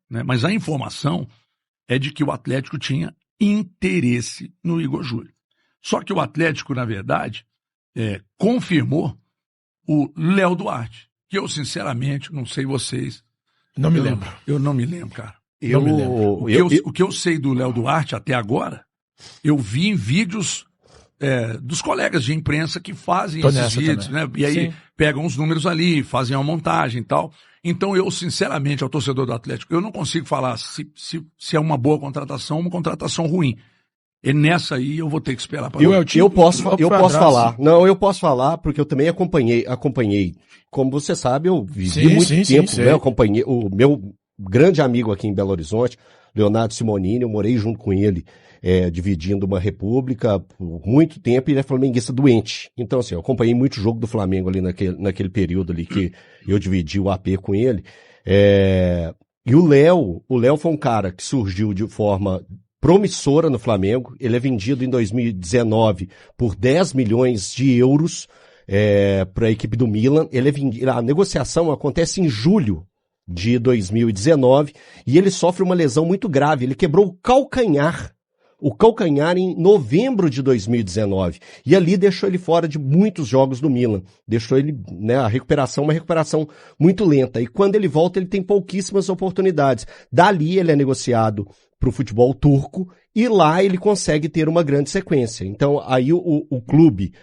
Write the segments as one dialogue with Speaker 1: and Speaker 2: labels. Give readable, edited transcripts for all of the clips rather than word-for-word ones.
Speaker 1: né? Mas a informação é de que o Atlético tinha interesse no Igor Júlio. Só que o Atlético, na verdade, confirmou o Léo Duarte, que eu, sinceramente, não sei vocês.
Speaker 2: Não me lembro.
Speaker 1: Eu não me lembro, cara.
Speaker 2: Não me lembro.
Speaker 1: O que eu sei do Léo Duarte até agora, eu vi em vídeos dos colegas de imprensa que fazem esses vídeos, né? E aí pegam os números ali, fazem uma montagem e tal. Então eu, sinceramente, ao torcedor do Atlético, eu não consigo falar se é uma boa contratação ou uma contratação ruim. E nessa aí eu vou ter que esperar para
Speaker 3: eu posso falar. Não, eu posso falar porque eu também acompanhei. Como você sabe, eu vivi muito tempo, né? Eu acompanhei o meu grande amigo aqui em Belo Horizonte, Leonardo Simonini, eu morei junto com ele, dividindo uma república por muito tempo, e ele é flamenguista doente. Então, assim, eu acompanhei muito jogo do Flamengo ali naquele período ali que eu dividi o AP com ele. E o Léo foi um cara que surgiu de forma promissora no Flamengo. Ele é vendido em 2019 por 10 milhões de euros para a equipe do Milan. A negociação acontece em julho de 2019 e ele sofre uma lesão muito grave. Ele quebrou o calcanhar em novembro de 2019 e ali deixou ele fora de muitos jogos do Milan. Deixou ele, né, uma recuperação muito lenta. E quando ele volta, ele tem pouquíssimas oportunidades. Dali ele é negociado para o futebol turco e lá ele consegue ter uma grande sequência. Então aí o clube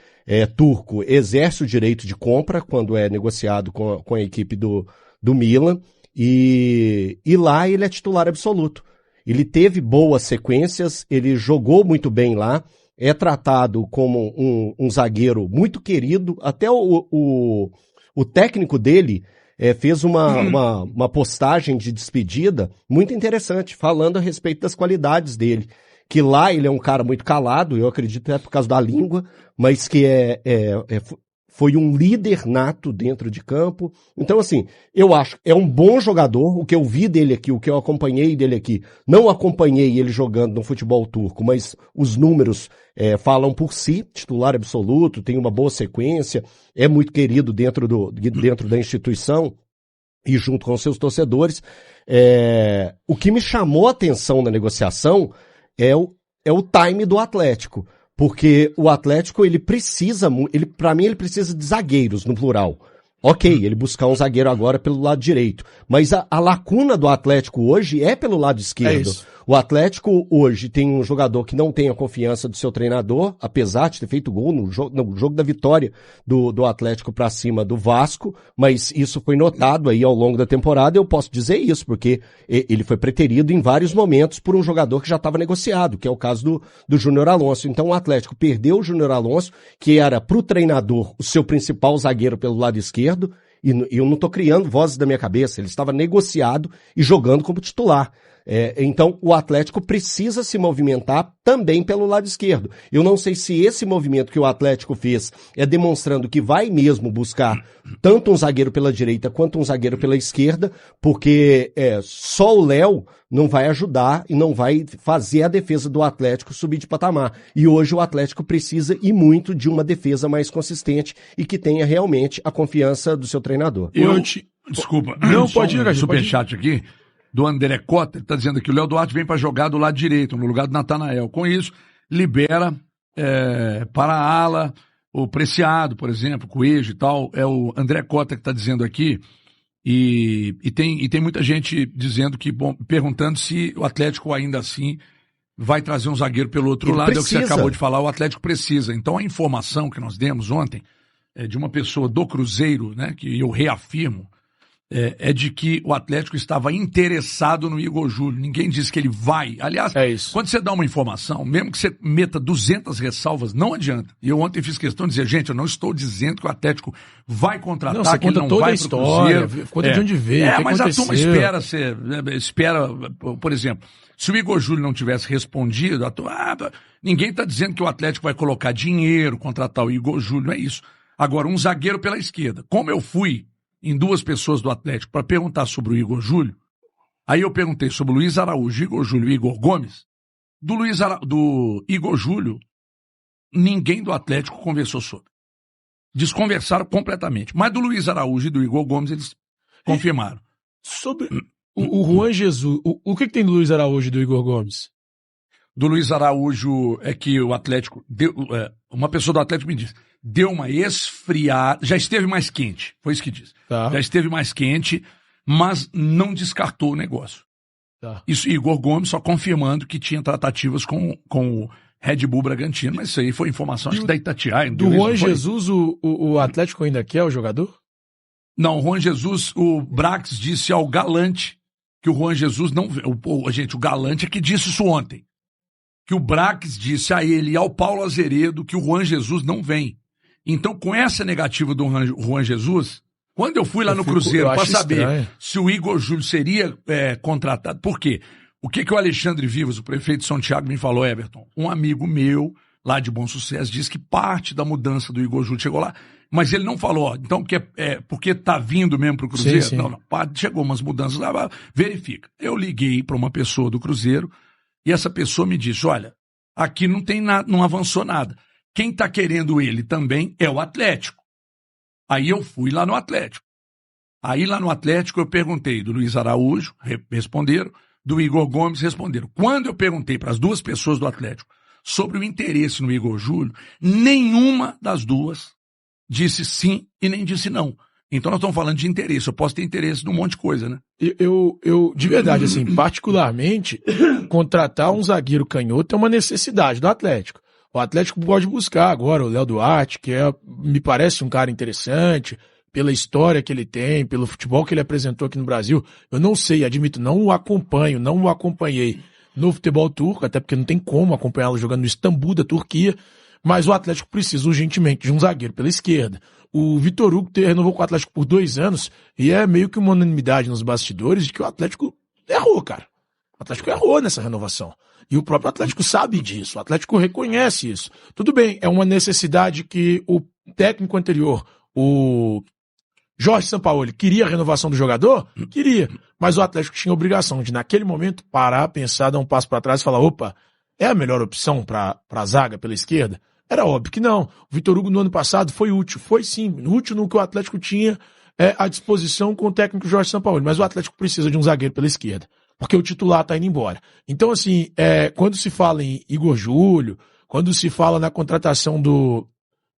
Speaker 3: turco exerce o direito de compra quando é negociado com a equipe do Milan e lá ele é titular absoluto. Ele teve boas sequências, ele jogou muito bem lá, é tratado como um zagueiro muito querido, até o técnico dele fez uma postagem de despedida muito interessante, falando a respeito das qualidades dele, que lá ele é um cara muito calado, eu acredito por causa da língua, mas que foi um líder nato dentro de campo. Então, assim, eu acho é um bom jogador. O que eu vi dele aqui, o que eu acompanhei dele aqui, não acompanhei ele jogando no futebol turco, mas os números falam por si, titular absoluto, tem uma boa sequência, é muito querido dentro da instituição e junto com seus torcedores. O que me chamou a atenção na negociação é o time do Atlético. Porque o Atlético, para mim, ele precisa de zagueiros, no plural. Ok, ele buscar um zagueiro agora pelo lado direito. Mas a lacuna do Atlético hoje é pelo lado esquerdo. O Atlético hoje tem um jogador que não tem a confiança do seu treinador, apesar de ter feito gol no jogo da vitória do Atlético para cima do Vasco, mas isso foi notado aí ao longo da temporada. Eu posso dizer isso, porque ele foi preterido em vários momentos por um jogador que já estava negociado, que é o caso do Júnior Alonso. Então o Atlético perdeu o Júnior Alonso, que era para o treinador o seu principal zagueiro pelo lado esquerdo, e eu não estou criando vozes da minha cabeça, ele estava negociado e jogando como titular. Então o Atlético precisa se movimentar também pelo lado esquerdo. Eu não sei se esse movimento que o Atlético fez é demonstrando que vai mesmo buscar tanto um zagueiro pela direita quanto um zagueiro pela esquerda, porque só o Léo não vai ajudar e não vai fazer a defesa do Atlético subir de patamar. E hoje o Atlético precisa e muito de uma defesa mais consistente e que tenha realmente a confiança do seu treinador.
Speaker 1: Desculpa,
Speaker 2: não pode ir,
Speaker 1: superchat aqui do André Cota, ele está dizendo que o Léo Duarte vem para jogar do lado direito, no lugar do Natanael. Com isso, libera para a ala o Preciado, por exemplo, Coelho e tal. É o André Cota que está dizendo aqui. E tem muita gente dizendo perguntando se o Atlético ainda assim vai trazer um zagueiro pelo outro lado.
Speaker 3: Precisa.
Speaker 1: É o que você acabou de falar, o Atlético precisa. Então a informação que nós demos ontem de uma pessoa do Cruzeiro, né, que eu reafirmo, é de que o Atlético estava interessado no Igor Júlio. Ninguém disse que ele vai. Aliás, quando você dá uma informação, mesmo que você meta 200 ressalvas, não adianta. E eu ontem fiz questão de dizer, gente, eu não estou dizendo que o Atlético vai contratar, que ele não vai pro Cruzeiro.
Speaker 2: Conta de onde veio,
Speaker 1: mas a turma espera, por exemplo, se o Igor Júlio não tivesse respondido, ninguém está dizendo que o Atlético vai colocar dinheiro, contratar o Igor Júlio, não é isso. Agora, um zagueiro pela esquerda. Como eu fui em duas pessoas do Atlético para perguntar sobre o Igor Júlio, aí eu perguntei sobre o Luiz Araújo, Igor Júlio e Igor Gomes. Do Igor Júlio, ninguém do Atlético conversou sobre. Desconversaram completamente. Mas do Luiz Araújo e do Igor Gomes, eles confirmaram.
Speaker 2: O Juan Jesus, o que tem do Luiz Araújo e do Igor Gomes?
Speaker 1: Do Luiz Araújo é que o Atlético, uma pessoa do Atlético me disse, deu uma esfriada, já esteve mais quente, foi isso que disse.
Speaker 2: Tá.
Speaker 1: Já esteve mais quente, mas não descartou o negócio.
Speaker 2: Tá.
Speaker 1: Isso, Igor Gomes só confirmando que tinha tratativas com o Red Bull Bragantino, mas isso aí foi informação, acho que da Itatiaia.
Speaker 2: Do Juan Jesus, o Atlético ainda quer o jogador?
Speaker 1: Não, o Juan Jesus, o Brax disse ao Galante que o Juan Jesus não... Gente, o Galante é que disse isso ontem. Que o Brax disse a ele e ao Paulo Azeredo que o Juan Jesus não vem. Então, com essa negativa do Juan Jesus, quando eu fui lá no Cruzeiro para saber se o Igor Júlio seria contratado, por quê? O que o Alexandre Vivas, o prefeito de São Tiago, me falou, Everton? Um amigo meu, lá de Bom Sucesso, disse que parte da mudança do Igor Júlio chegou lá, mas ele não falou, então, porque tá vindo mesmo pro Cruzeiro?
Speaker 2: Sim.
Speaker 1: Não, chegou umas mudanças lá, verifica. Eu liguei para uma pessoa do Cruzeiro, e essa pessoa me disse, olha, aqui não tem nada, não avançou nada. Quem está querendo ele também é o Atlético. Aí eu fui lá no Atlético. Aí lá no Atlético eu perguntei do Luiz Araújo, responderam, do Igor Gomes, responderam. Quando eu perguntei para as duas pessoas do Atlético sobre o interesse no Igor Júlio, nenhuma das duas disse sim e nem disse não. Então nós estamos falando de interesse. Eu posso ter interesse num monte de coisa, né?
Speaker 2: Eu de verdade, assim, particularmente, contratar um zagueiro canhoto é uma necessidade do Atlético. O Atlético pode buscar agora o Léo Duarte, que me parece um cara interessante, pela história que ele tem, pelo futebol que ele apresentou aqui no Brasil. Eu não sei, admito, não o acompanhei no futebol turco, até porque não tem como acompanhá-lo jogando no Istambul da Turquia, mas o Atlético precisa urgentemente de um zagueiro pela esquerda. O Vitor Hugo renovou com o Atlético por 2 anos e é meio que uma unanimidade nos bastidores de que o Atlético errou, cara. O Atlético errou nessa renovação. E o próprio Atlético sabe disso, o Atlético reconhece isso. Tudo bem, é uma necessidade que o técnico anterior, o Jorge Sampaoli, queria a renovação do jogador? Queria. Mas o Atlético tinha a obrigação de, naquele momento, parar, pensar, dar um passo para trás e falar, opa, é a melhor opção para a zaga pela esquerda? Era óbvio que não. O Vitor Hugo no ano passado foi útil. Foi sim, útil no que o Atlético tinha à disposição com o técnico Jorge Sampaoli. Mas o Atlético precisa de um zagueiro pela esquerda. Porque o titular está indo embora. Então, assim, quando se fala em Igor Júlio, quando se fala na contratação do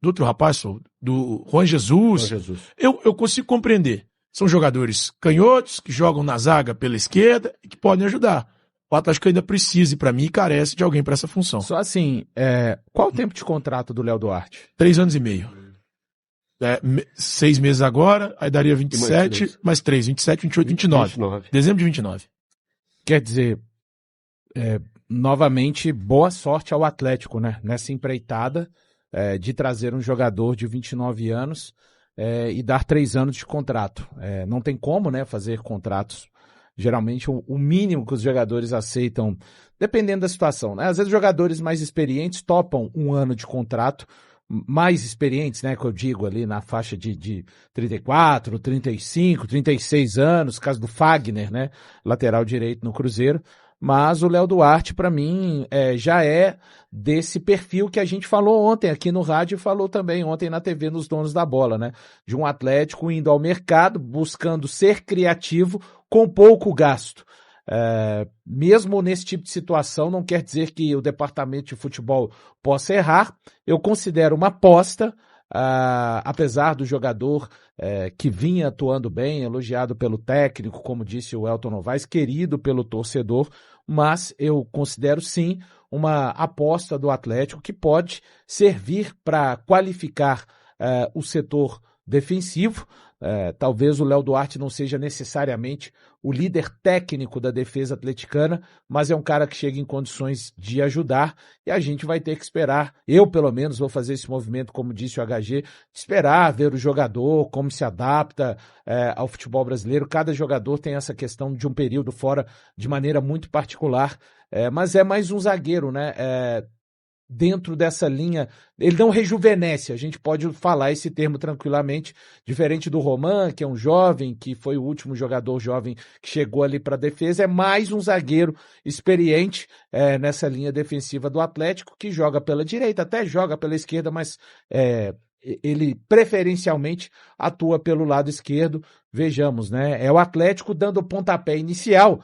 Speaker 2: outro rapaz, do Juan Jesus, eu consigo compreender. São jogadores canhotos, que jogam na zaga pela esquerda e que podem ajudar. O Atlético ainda precisa, e para mim, carece de alguém para essa função.
Speaker 4: Só assim, qual o tempo de contrato do Léo Duarte?
Speaker 2: 3 anos e meio. 6 meses agora, aí daria 27, mais 3, 27, 28, 29. Dezembro de 29.
Speaker 4: Quer dizer, novamente, boa sorte ao Atlético, né? Nessa empreitada de trazer um jogador de 29 anos e dar 3 anos de contrato. Não tem como, né, fazer contratos. Geralmente, o mínimo que os jogadores aceitam, dependendo da situação, né? Às vezes, jogadores mais experientes topam 1 ano de contrato, mais experientes, né, que eu digo ali na faixa de 34, 35, 36 anos, caso do Fagner, né, lateral direito no Cruzeiro. Mas o Léo Duarte, para mim, já é desse perfil que a gente falou ontem aqui no rádio e falou também ontem na TV nos Donos da Bola, né? De um Atlético indo ao mercado, buscando ser criativo com pouco gasto. Mesmo nesse tipo de situação, não quer dizer que o departamento de futebol possa errar. Eu considero uma aposta, apesar do jogador que vinha atuando bem, elogiado pelo técnico, como disse o Elton Novaes, querido pelo torcedor, mas eu considero sim uma aposta do Atlético que pode servir para qualificar o setor defensivo. Talvez o Léo Duarte não seja necessariamente o líder técnico da defesa atleticana, mas é um cara que chega em condições de ajudar e a gente vai ter que esperar. Eu, pelo menos, vou fazer esse movimento, como disse o HG, esperar ver o jogador, como se adapta ao futebol brasileiro. Cada jogador tem essa questão de um período fora de maneira muito particular, mas é mais um zagueiro, né? Dentro dessa linha, ele não rejuvenesce, a gente pode falar esse termo tranquilamente, diferente do Roman, que é um jovem, que foi o último jogador jovem que chegou ali para a defesa, é mais um zagueiro experiente nessa linha defensiva do Atlético, que joga pela direita, até joga pela esquerda, mas ele preferencialmente atua pelo lado esquerdo. Vejamos, né? É o Atlético dando o pontapé inicial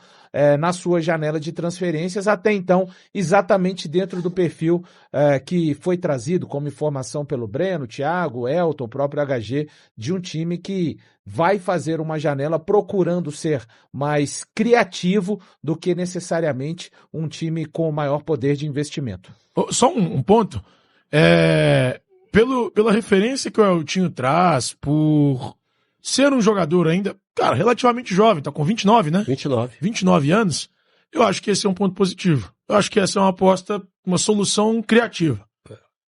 Speaker 4: na sua janela de transferências, até então exatamente dentro do perfil que foi trazido como informação pelo Breno, Thiago, Elton, o próprio HG, de um time que vai fazer uma janela procurando ser mais criativo do que necessariamente um time com maior poder de investimento.
Speaker 2: Só um ponto. Pela referência que o Eltinho traz, por ser um jogador ainda, cara, relativamente jovem, tá com 29, né? 29 anos, eu acho que esse é um ponto positivo. Eu acho que essa é uma aposta, uma solução criativa.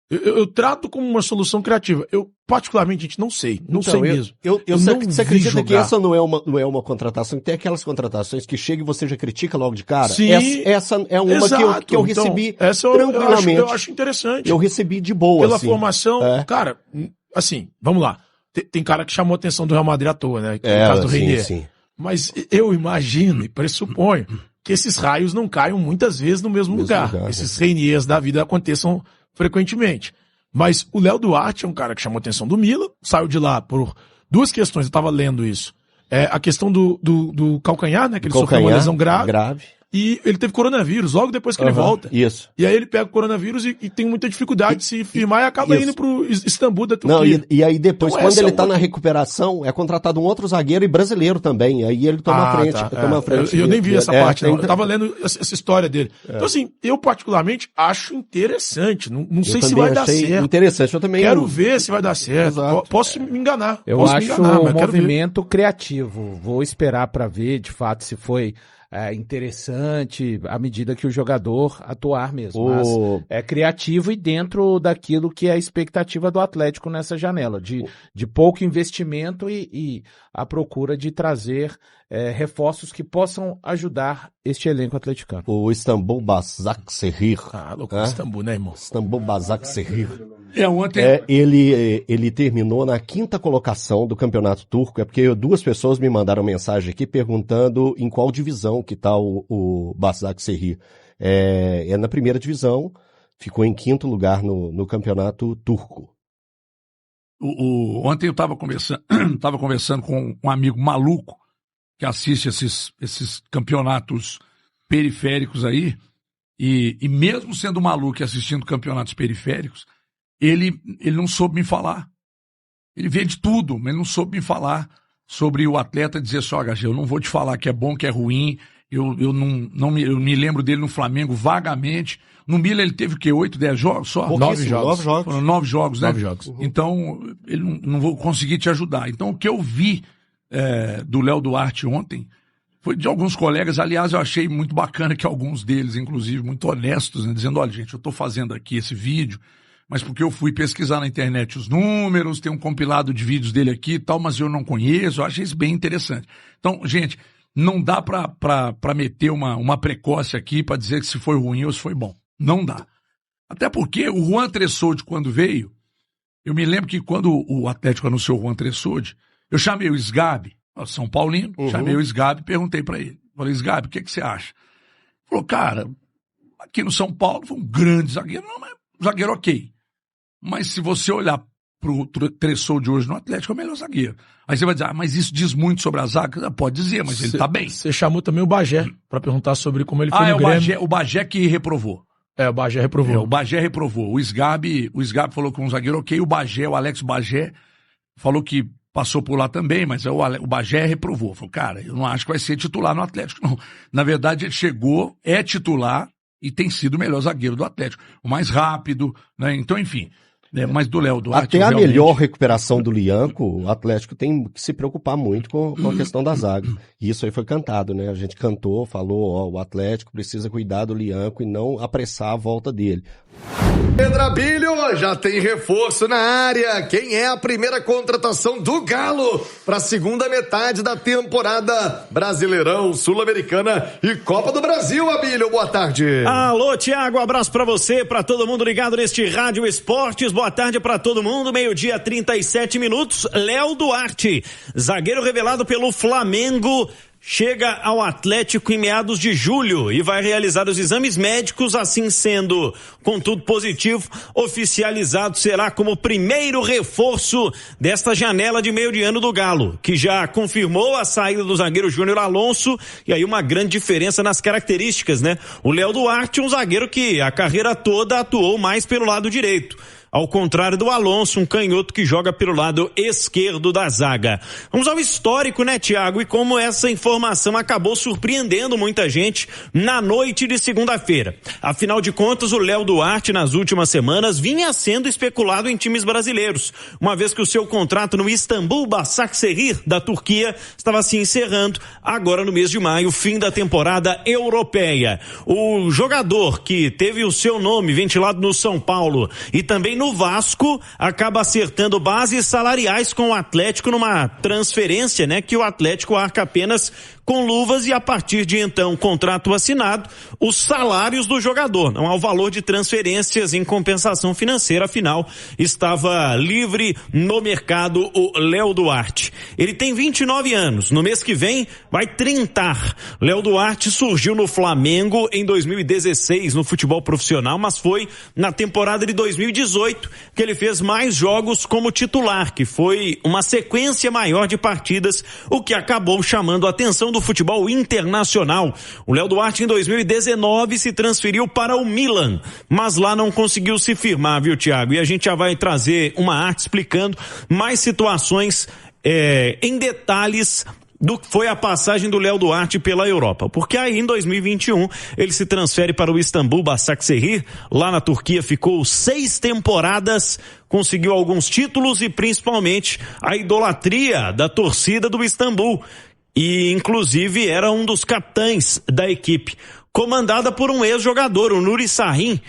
Speaker 2: Eu trato como uma solução criativa. Eu, particularmente, gente, não sei mesmo.
Speaker 3: Você acredita que essa não é uma contratação? Tem aquelas contratações que chega e você já critica logo de cara?
Speaker 2: Sim.
Speaker 3: Essa é uma que eu recebi tranquilamente.
Speaker 2: Eu acho interessante.
Speaker 3: Eu recebi de boa,
Speaker 2: pela formação, cara, assim, vamos lá. Tem cara que chamou a atenção do Real Madrid à toa, né? Que é o caso do Reinier. Sim. Mas eu imagino e pressuponho que esses raios não caiam muitas vezes no mesmo lugar. Esses Reiniers da vida aconteçam frequentemente. Mas o Léo Duarte é um cara que chamou a atenção do Milan, saiu de lá por duas questões, eu tava lendo isso. A questão do calcanhar, né? Que ele sofreu uma lesão grave. E ele teve coronavírus logo depois que ele volta.
Speaker 3: Isso.
Speaker 2: E aí ele pega o coronavírus e tem muita dificuldade de se firmar e acaba indo pro Istambul da Turquia.
Speaker 3: Não, e aí depois, então, quando ele tá na recuperação, é contratado um outro zagueiro e brasileiro também. Aí ele toma a frente. Toma a frente.
Speaker 2: Eu nem vi essa parte, não. Eu tava lendo essa história dele. Então, assim, eu particularmente acho interessante. Não sei se vai dar certo.
Speaker 3: Interessante, eu também.
Speaker 2: Quero ver se vai dar certo. Posso me enganar.
Speaker 4: Eu acho um movimento criativo. Vou esperar para ver, de fato, se foi interessante à medida que o jogador atuar mesmo. Mas é criativo e dentro daquilo que é a expectativa do Atlético nessa janela, de pouco investimento e a procura de trazer reforços que possam ajudar este elenco atleticano.
Speaker 3: O Istambul Başakşehir.
Speaker 2: Louco, Istambul, né, irmão?
Speaker 3: Istambul Başakşehir.
Speaker 1: Ontem...
Speaker 3: ele terminou na 5ª colocação do campeonato turco, porque 2 pessoas me mandaram mensagem aqui perguntando em qual divisão que está o Başakşehir. É na 1ª divisão, ficou em 5º lugar no campeonato turco.
Speaker 1: Ontem eu estava conversando com um amigo maluco que assiste esses campeonatos periféricos aí, e mesmo sendo maluco e assistindo campeonatos periféricos, ele não soube me falar. Ele vê de tudo, mas não soube me falar sobre o atleta, dizer só, HG, eu não vou te falar que é bom, que é ruim, eu me lembro dele no Flamengo vagamente. No Milan ele teve o quê? 8, 10 jogos só?
Speaker 3: 9 jogos.
Speaker 1: Foram 9 jogos, né?
Speaker 2: 9 jogos.
Speaker 1: Uhum. Então, não vou conseguir te ajudar. Então, o que eu vi do Léo Duarte ontem foi de alguns colegas. Aliás, eu achei muito bacana que alguns deles, inclusive, muito honestos, né, dizendo, olha, gente, eu estou fazendo aqui esse vídeo, mas porque eu fui pesquisar na internet os números, tem um compilado de vídeos dele aqui e tal, mas eu não conheço. Eu achei isso bem interessante. Então, gente, não dá para meter uma precoce aqui para dizer que se foi ruim ou se foi bom. Não dá. Até porque o Juan Tressoldi, quando veio, eu me lembro que quando o Atlético anunciou o Juan Tressoldi, eu chamei o Sgabi, São Paulino, chamei o Sgabi e perguntei para ele. Falei, Sgabi, o que você acha? Ele falou, cara, aqui no São Paulo foi um grande zagueiro, não, mas um zagueiro ok. Mas se você olhar pro Tressoldi hoje no Atlético, é o melhor zagueiro. Aí você vai dizer, mas isso diz muito sobre a zaga? Pode dizer, mas ele tá bem.
Speaker 2: Você chamou também o Bagé para perguntar sobre como ele foi no Grêmio.
Speaker 1: O Bagé que reprovou.
Speaker 2: O Bagé reprovou.
Speaker 1: O Bagé reprovou. O Sgabi falou que um zagueiro ok, o Alex Bagé falou que passou por lá também, mas o Bagé reprovou. Falou, cara, eu não acho que vai ser titular no Atlético, não. Na verdade, ele chegou, é titular e tem sido o melhor zagueiro do Atlético. O mais rápido, né? Então, enfim. Mas do Léo Duarte...
Speaker 3: Até a melhor recuperação do Lianco, o Atlético tem que se preocupar muito com a questão da zaga. E isso aí foi cantado, né? A gente cantou, falou, o Atlético precisa cuidar do Lianco e não apressar a volta dele.
Speaker 5: Pedrabilho, já tem reforço na área. Quem é a primeira contratação do Galo para a segunda metade da temporada? Brasileirão, Sul-Americana e Copa do Brasil, Abílio. Boa tarde.
Speaker 6: Alô, Thiago, abraço para você, para todo mundo ligado neste Rádio Esportes. Boa tarde para todo mundo. 12h, 37 minutos. Léo Duarte, zagueiro revelado pelo Flamengo, chega ao Atlético em meados de julho e vai realizar os exames médicos, assim sendo, contudo positivo, oficializado será como primeiro reforço desta janela de meio de ano do Galo, que já confirmou a saída do zagueiro Júnior Alonso, e aí uma grande diferença nas características, né? O Léo Duarte, um zagueiro que a carreira toda atuou mais pelo lado direito, ao contrário do Alonso, um canhoto que joga pelo lado esquerdo da zaga. Vamos ao histórico, né, Thiago? E como essa informação acabou surpreendendo muita gente na noite de segunda-feira. Afinal de contas, o Léo Duarte, nas últimas semanas, vinha sendo especulado em times brasileiros, uma vez que o seu contrato no Istambul Başakşehir, da Turquia, estava se encerrando agora no mês de maio, fim da temporada europeia. O jogador que teve o seu nome ventilado no São Paulo e também no Vasco, acaba acertando bases salariais com o Atlético numa transferência, né, que o Atlético arca apenas com luvas e a partir de então, contrato assinado, os salários do jogador, não há o valor de transferências em compensação financeira, afinal, estava livre no mercado o Léo Duarte. Ele tem 29 anos, no mês que vem vai 30. Léo Duarte surgiu no Flamengo em 2016 no futebol profissional, mas foi na temporada de 2018 que ele fez mais jogos como titular, que foi uma sequência maior de partidas, o que acabou chamando a atenção do futebol internacional. O Léo Duarte em 2019 se transferiu para o Milan, mas lá não conseguiu se firmar, viu, Thiago? E a gente já vai trazer uma arte explicando mais situações em detalhes do que foi a passagem do Léo Duarte pela Europa, porque aí em 2021 ele se transfere para o Istambul Başakşehir, lá na Turquia ficou 6 temporadas, conseguiu alguns títulos e principalmente a idolatria da torcida do Istambul, e inclusive era um dos capitães da equipe, comandada por um ex-jogador, o Nuri Sahin,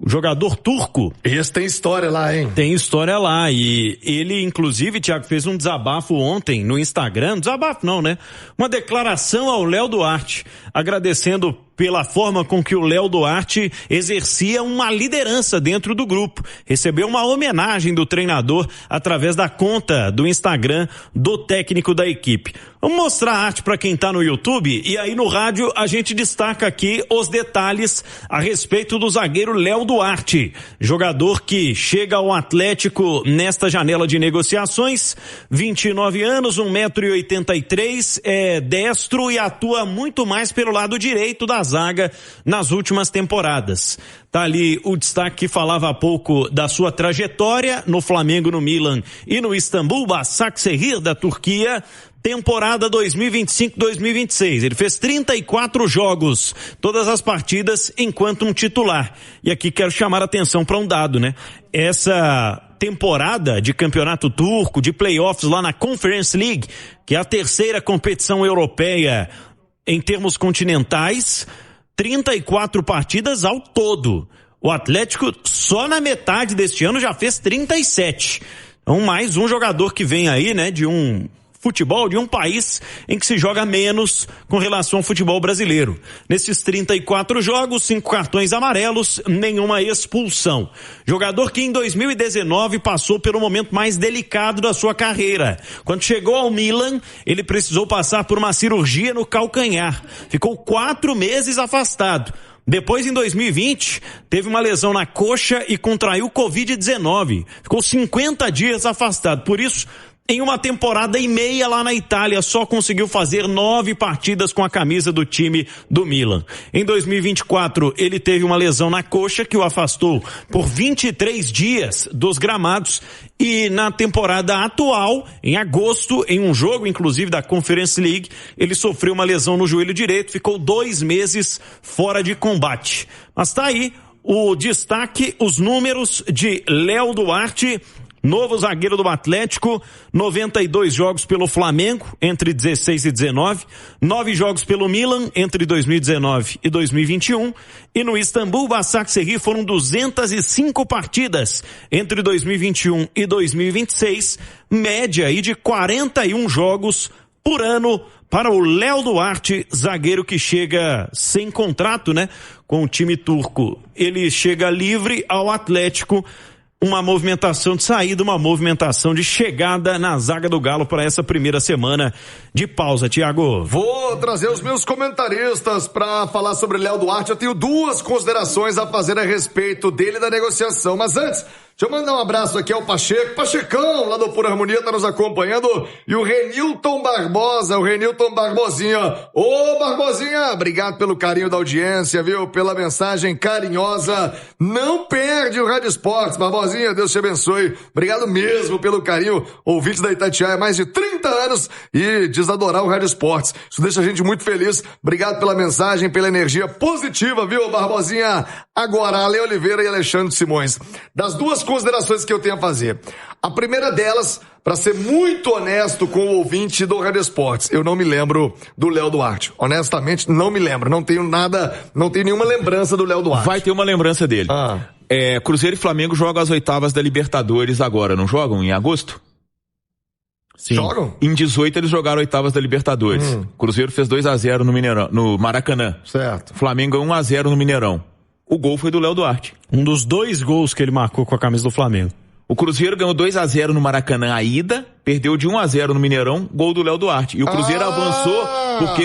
Speaker 6: o jogador turco.
Speaker 5: Esse tem história lá, hein?
Speaker 6: Tem história lá, e ele inclusive, Thiago, fez um desabafo ontem no Instagram, desabafo não, né? Uma declaração ao Léo Duarte, agradecendo pela forma com que o Léo Duarte exercia uma liderança dentro do grupo. Recebeu uma homenagem do treinador através da conta do Instagram do técnico da equipe. Vamos mostrar a arte para quem está no YouTube, e aí no rádio a gente destaca aqui os detalhes a respeito do zagueiro Léo Duarte, jogador que chega ao Atlético nesta janela de negociações, 29 anos, 1,83 m, é destro e atua muito mais pelo lado direito da zaga nas últimas temporadas. Tá ali o destaque que falava há pouco da sua trajetória no Flamengo, no Milan e no Istambul Başakşehir da Turquia. Temporada 2025-2026. Ele fez 34 jogos, todas as partidas enquanto um titular. E aqui quero chamar a atenção para um dado, né? Essa temporada de campeonato turco, de playoffs lá na Conference League, que é a terceira competição europeia em termos continentais, 34 partidas ao todo. O Atlético só na metade deste ano já fez 37. Então mais um jogador que vem aí, né, de um futebol de um país em que se joga menos com relação ao futebol brasileiro. Nesses 34 jogos, 5 cartões amarelos, nenhuma expulsão. Jogador que em 2019 passou pelo momento mais delicado da sua carreira. Quando chegou ao Milan, ele precisou passar por uma cirurgia no calcanhar. Ficou 4 meses afastado. Depois, em 2020, teve uma lesão na coxa e contraiu Covid-19. Ficou 50 dias afastado. Por isso, em uma temporada e meia lá na Itália, só conseguiu fazer 9 partidas com a camisa do time do Milan. Em 2024, ele teve uma lesão na coxa que o afastou por 23 dias dos gramados. E na temporada atual, em agosto, em um jogo inclusive da Conference League, ele sofreu uma lesão no joelho direito, ficou 2 meses fora de combate. Mas tá aí o destaque, os números de Léo Duarte, novo zagueiro do Atlético, 92 jogos pelo Flamengo entre 16 e 19, 9 jogos pelo Milan entre 2019 e 2021, e no Istambul Başakşehir foram 205 partidas entre 2021 e 2026, média aí de 41 jogos por ano para o Léo Duarte, zagueiro que chega sem contrato, né, com o time turco. Ele chega livre ao Atlético uma movimentação de saída, uma movimentação de chegada na zaga do Galo para essa primeira semana de pausa, Thiago.
Speaker 5: Vou trazer os meus comentaristas para falar sobre Léo Duarte. Eu tenho 2 considerações a fazer a respeito dele e da negociação, mas antes, deixa eu mandar um abraço aqui ao Pacheco. Pachecão, lá do Pura Harmonia, tá nos acompanhando. E o Renilton Barbosa, o Renilton Barbosinha. Ô, Barbosinha, obrigado pelo carinho da audiência, viu? Pela mensagem carinhosa. Não perde o Rádio Esportes, Barbosinha, Deus te abençoe. Obrigado mesmo pelo carinho. Ouvinte da Itatiaia há mais de 30 anos e diz adorar o Rádio Esportes. Isso deixa a gente muito feliz. Obrigado pela mensagem, pela energia positiva, viu, Barbosinha? Agora, Ale Oliveira e Alexandre Simões. Das 2 considerações que eu tenho a fazer. A primeira delas, para ser muito honesto com o ouvinte do Rádio Esportes, eu não me lembro do Léo Duarte. Honestamente, não me lembro. Não tenho nenhuma lembrança do Léo Duarte.
Speaker 7: Vai ter uma lembrança dele. Cruzeiro e Flamengo jogam as oitavas da Libertadores agora, não jogam em agosto?
Speaker 5: Sim. Jogam?
Speaker 7: Em 18 eles jogaram oitavas da Libertadores. Cruzeiro fez 2-0 no Mineirão, no Maracanã.
Speaker 5: Certo.
Speaker 7: Flamengo 1-0 no Mineirão. O gol foi do Léo Duarte.
Speaker 6: Um dos 2 gols que ele marcou com a camisa do Flamengo.
Speaker 7: O Cruzeiro ganhou 2-0 no Maracanã a ida, perdeu de 1-0 no Mineirão, gol do Léo Duarte. E o Cruzeiro avançou porque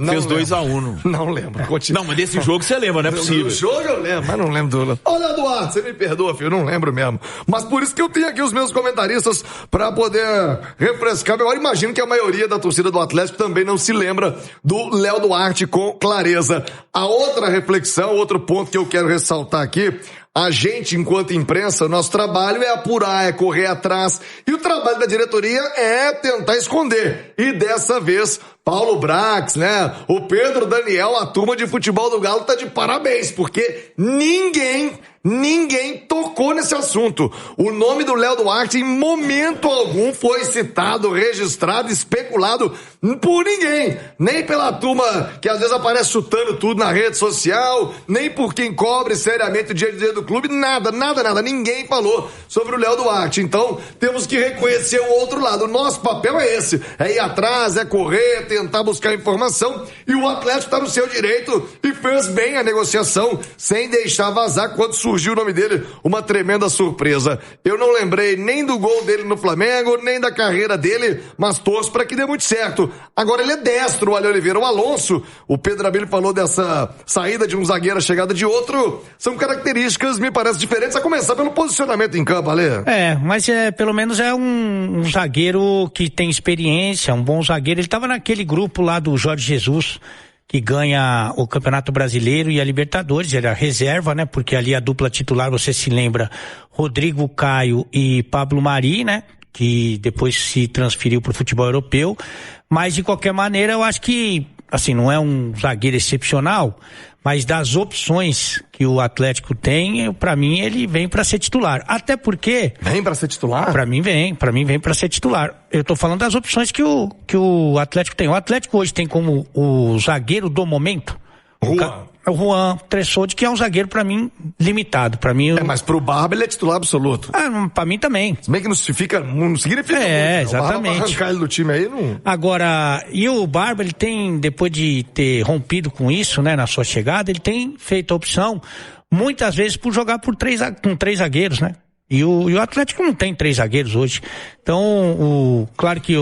Speaker 7: fez 2-1.
Speaker 5: Não lembro.
Speaker 7: Não, mas desse jogo você lembra, não é possível.
Speaker 5: Do jogo eu lembro, mas não lembro do Léo. Ô, Léo Duarte, você me perdoa, filho, eu não lembro mesmo. Mas por isso que eu tenho aqui os meus comentaristas pra poder refrescar. Eu imagino que a maioria da torcida do Atlético também não se lembra do Léo Duarte com clareza. A outra reflexão, outro ponto que eu quero ressaltar aqui, a gente, enquanto imprensa, nosso trabalho é apurar, é correr atrás. E o trabalho da diretoria é tentar esconder. E dessa vez, Paulo Brax, né? O Pedro Daniel, a turma de futebol do Galo tá de parabéns, porque ninguém tocou nesse assunto. O nome do Léo Duarte em momento algum foi citado, registrado, especulado por ninguém. Nem pela turma que às vezes aparece chutando tudo na rede social, nem por quem cobre seriamente o dia a dia do clube, nada. Ninguém falou sobre o Léo Duarte. Então, temos que reconhecer o outro lado. O nosso papel é esse, é ir atrás, é correr, tentar buscar informação, e o Atlético está no seu direito e fez bem a negociação, sem deixar vazar quando surgiu o nome dele, uma tremenda surpresa. Eu não lembrei nem do gol dele no Flamengo, nem da carreira dele, mas torço para que dê muito certo. Agora ele é destro, o Ale Oliveira. O Alonso, o Pedro Abelho falou dessa saída de um zagueiro, a chegada de outro, são características, me parece, diferentes, a começar pelo posicionamento em campo, Ale.
Speaker 8: Mas pelo menos é um zagueiro que tem experiência, um bom zagueiro. Ele estava naquele grupo lá do Jorge Jesus, que ganha o Campeonato Brasileiro e a Libertadores. Ele era reserva, né? Porque ali a dupla titular, você se lembra, Rodrigo Caio e Pablo Mari, né? Que depois se transferiu para o futebol europeu. Mas, de qualquer maneira, eu acho que, assim, não é um zagueiro excepcional, mas das opções que o Atlético tem, pra mim ele vem pra ser titular. Até porque...
Speaker 5: Vem pra ser titular?
Speaker 8: Pra mim vem pra ser titular. Eu tô falando das opções que o Atlético tem. O Atlético hoje tem como o zagueiro do momento o Juan Tressoldi, que é um zagueiro pra mim limitado. Pra mim,
Speaker 5: mas pro Barba ele é titular absoluto.
Speaker 8: Pra mim também.
Speaker 5: Se bem que não significa muito,
Speaker 8: exatamente.
Speaker 5: O Barba pra arrancar ele do time aí, não...
Speaker 8: Agora, e o Barba, ele tem, depois de ter rompido com isso, né, na sua chegada, ele tem feito a opção, muitas vezes, por jogar com três zagueiros, né? E o Atlético não tem 3 zagueiros hoje. Então, claro que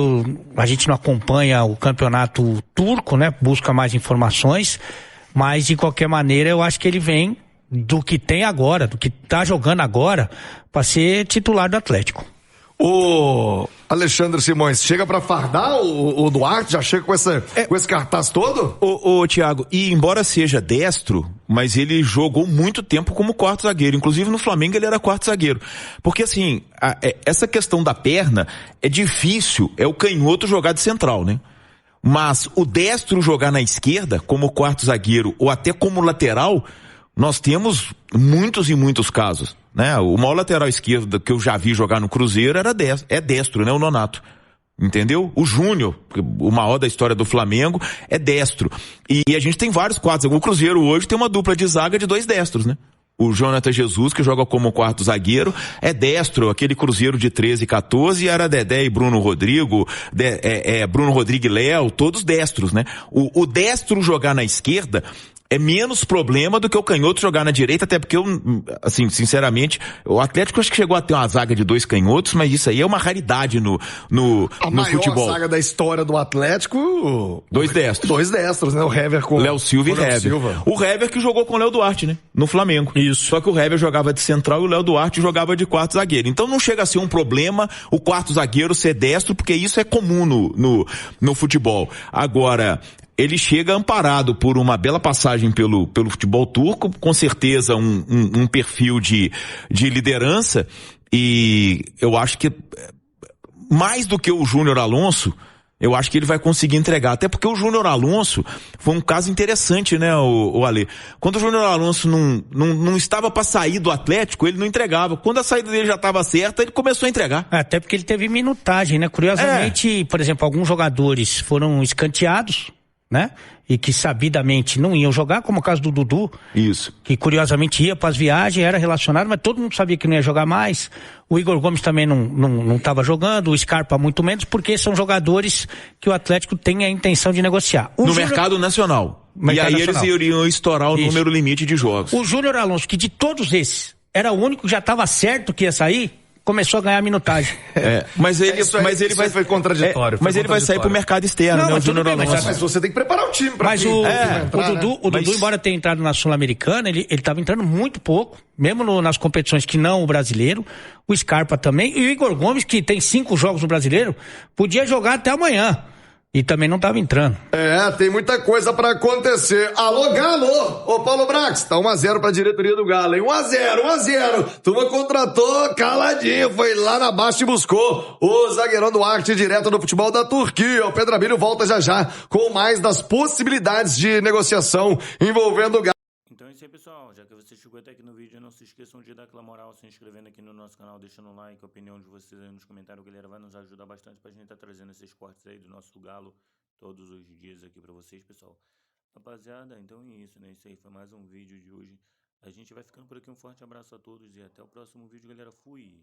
Speaker 8: a gente não acompanha o campeonato turco, né? Busca mais informações, mas de qualquer maneira eu acho que ele vem do que tem agora, do que tá jogando agora, para ser titular do Atlético.
Speaker 5: O Alexandre Simões, chega pra fardar o Duarte? Já chega com esse cartaz todo?
Speaker 7: Thiago, e embora seja destro, mas ele jogou muito tempo como quarto zagueiro. Inclusive no Flamengo ele era quarto zagueiro. Porque assim, essa questão da perna é difícil, é o canhoto jogar de central, né? Mas o destro jogar na esquerda, como quarto zagueiro, ou até como lateral, nós temos muitos e muitos casos, né? O maior lateral esquerdo que eu já vi jogar no Cruzeiro é destro, né? O Nonato. Entendeu? O Júnior, o maior da história do Flamengo, é destro. E a gente tem vários quadros. O Cruzeiro hoje tem uma dupla de zaga de 2 destros, né? O Jonathan Jesus, que joga como quarto zagueiro, é destro. Aquele Cruzeiro de 13 e 14 era Dedé e Bruno Rodrigo, Bruno Rodrigo e Léo, todos destros, né? O destro jogar na esquerda é menos problema do que o canhoto jogar na direita, até porque eu, assim, sinceramente, o Atlético acho que chegou a ter uma zaga de 2 canhotos, mas isso aí é uma raridade no futebol.
Speaker 5: A zaga da história do Atlético...
Speaker 7: 2 destros.
Speaker 5: 2 destros, né? O Hever com...
Speaker 7: Léo Silva e Hever.
Speaker 5: Silva.
Speaker 7: O Hever que jogou com o Léo Duarte, né? No Flamengo.
Speaker 6: Isso.
Speaker 7: Só que o Hever jogava de central e o Léo Duarte jogava de quarto zagueiro. Então não chega a ser um problema o quarto zagueiro ser destro, porque isso é comum no futebol. Agora... ele chega amparado por uma bela passagem pelo futebol turco, com certeza um perfil de liderança, e eu acho que mais do que o Júnior Alonso, eu acho que ele vai conseguir entregar, até porque o Júnior Alonso foi um caso interessante, né, o Ale? Quando o Júnior Alonso não estava para sair do Atlético, ele não entregava. Quando a saída dele já estava certa, ele começou a entregar.
Speaker 8: Até porque ele teve minutagem, né? Curiosamente, por exemplo, alguns jogadores foram escanteados, né? E que sabidamente não iam jogar, como o caso do Dudu.
Speaker 7: Isso.
Speaker 8: Que curiosamente ia para as viagens, era relacionado, mas todo mundo sabia que não ia jogar mais. O Igor Gomes também não estava jogando, o Scarpa muito menos, porque são jogadores que o Atlético tem a intenção de negociar.
Speaker 7: Mercado nacional.
Speaker 8: Mercado
Speaker 7: e aí
Speaker 8: nacional.
Speaker 7: eles iriam estourar o número limite de jogos.
Speaker 8: O Júnior Alonso, que de todos esses era o único que já estava certo que ia sair, começou a ganhar minutagem.
Speaker 7: Mas ele vai
Speaker 5: foi contraditório.
Speaker 7: Mas ele vai sair pro mercado externo, né? O Júnior Alonso.
Speaker 5: Mas você tem que preparar o time para
Speaker 8: o Dudu, embora tenha entrado na Sul-Americana, ele estava entrando muito pouco, mesmo nas competições que não o brasileiro. O Scarpa também. E o Igor Gomes, que tem 5 jogos no brasileiro, podia jogar até amanhã. E também não estava entrando.
Speaker 5: Tem muita coisa pra acontecer. Alô, Galo! Ô, Paulo Brax, tá 1-0 pra diretoria do Galo, hein? 1-0. Turma contratou caladinho, foi lá na baixa e buscou o zagueirão do Arte direto do futebol da Turquia. O Pedro Abílio volta já com mais das possibilidades de negociação envolvendo o Galo.
Speaker 9: Então é isso aí, pessoal. Já que você chegou até aqui no vídeo, não se esqueçam de dar aquela moral, se inscrevendo aqui no nosso canal, deixando um like, a opinião de vocês aí nos comentários, galera, vai nos ajudar bastante pra gente estar trazendo esses cortes aí do nosso Galo todos os dias aqui pra vocês, pessoal. Rapaziada, então é isso, né? Isso aí foi mais um vídeo de hoje. A gente vai ficando por aqui, um forte abraço a todos e até o próximo vídeo, galera. Fui!